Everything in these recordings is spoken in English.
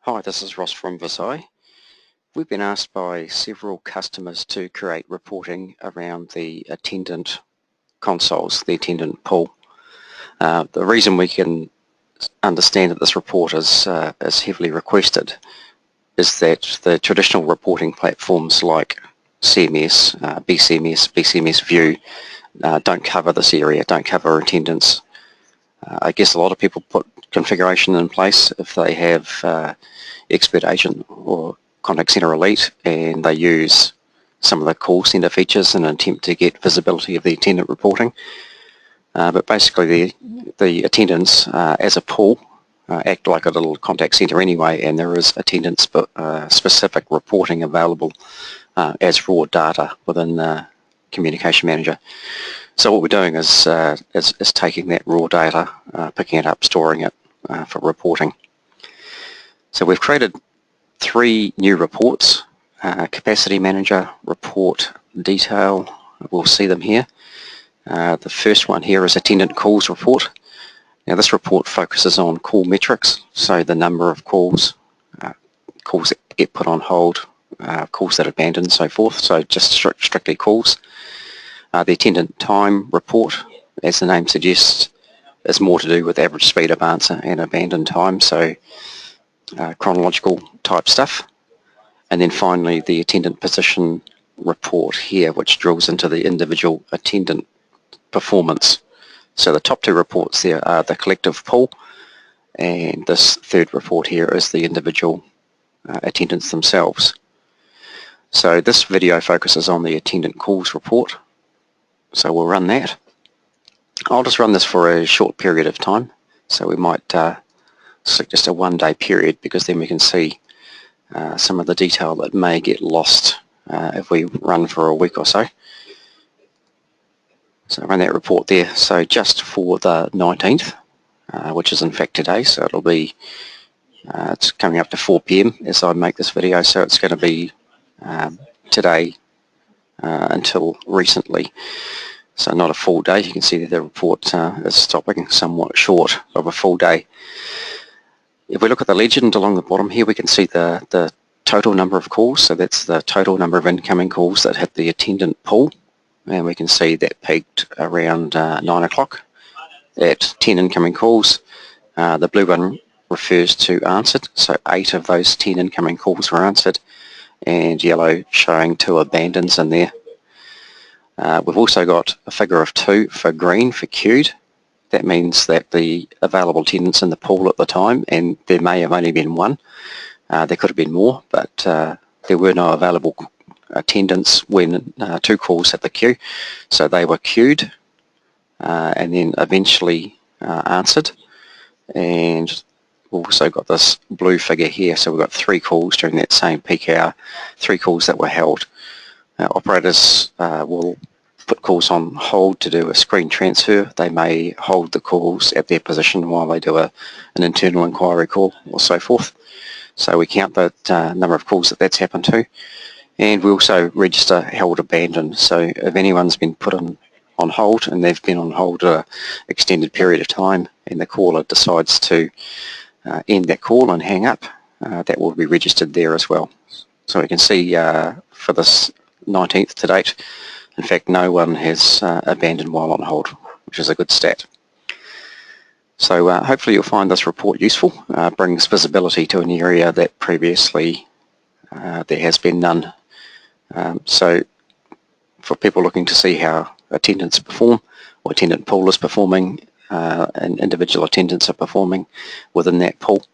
Hi, this is Ross from VSM. We've been asked by several customers to create reporting around the attendant consoles, the attendant pool. The reason we can understand that this report is heavily requested is that the traditional reporting platforms like CMS, BCMS View don't cover this area, don't cover attendance. I guess a lot of people put configuration in place if they have Expert Agent or Contact Center Elite, and they use some of the call center features in an attempt to get visibility of the attendant reporting. But basically the attendants as a pool act like a little contact center anyway, and there is attendance specific reporting available as raw data within the Communication Manager. So what we're doing is taking that raw data, picking it up, storing it for reporting. So we've created 3 new reports, Capacity Manager, Report, Detail. We'll see them here. The first one here is Attendant Calls Report. Now this report focuses on call metrics, so the number of calls, calls that get put on hold, calls that abandon and so forth, so just strictly calls. The Attendant Time Report, as the name suggests, is more to do with average speed of answer and abandon time, so chronological type stuff. And then finally the Attendant Position Report here, which drills into the individual attendant performance. So the top 2 reports there are the collective pool, and this third report here is the individual attendants themselves. So this video focuses on the Attendant Calls Report, so we'll run that. I'll just run this for a short period of time, so we might select just a 1-day period, because then we can see some of the detail that may get lost if we run for a week or so. So run that report there. So just for the 19th, which is in fact today, so it'll be, it's coming up to 4 p.m. as I make this video, so it's going to be today until recently. So not a full day. You can see that the report is stopping somewhat short of a full day. If we look at the legend along the bottom here, we can see the total number of calls. So that's the total number of incoming calls that hit the attendant pool. And we can see that peaked around 9 o'clock at 10 incoming calls. The blue one refers to answered. So 8 of those 10 incoming calls were answered, and yellow showing 2 abandons in there. We've also got a figure of 2 for green for queued. That means that the available attendants in the pool at the time, and there may have only been 1, there could have been more, but there were no available attendants when 2 calls hit the queue, so they were queued and then eventually answered. And we've also got this blue figure here, so we've got 3 calls during that same peak hour, 3 calls that were held. Operators will put calls on hold to do a screen transfer. They may hold the calls at their position while they do an internal inquiry call or so forth. So we count the number of calls that's happened to, and we also register held abandoned. So if anyone's been put on hold and they've been on hold an extended period of time, and the caller decides to end that call and hang up, that will be registered there as well. So we can see for this 19th to date, in fact, no one has abandoned while on hold, which is a good stat. So hopefully you'll find this report useful. Brings visibility to an area that previously there has been none. So for people looking to see how attendants perform, or attendant pool is performing, and individual attendants are performing within that pool,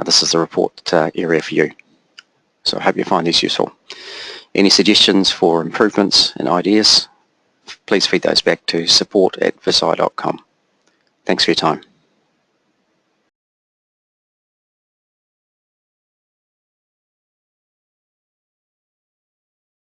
this is the report area for you. So I hope you find this useful. Any suggestions for improvements and ideas, please feed those back to support@vsi.com. Thanks for your time.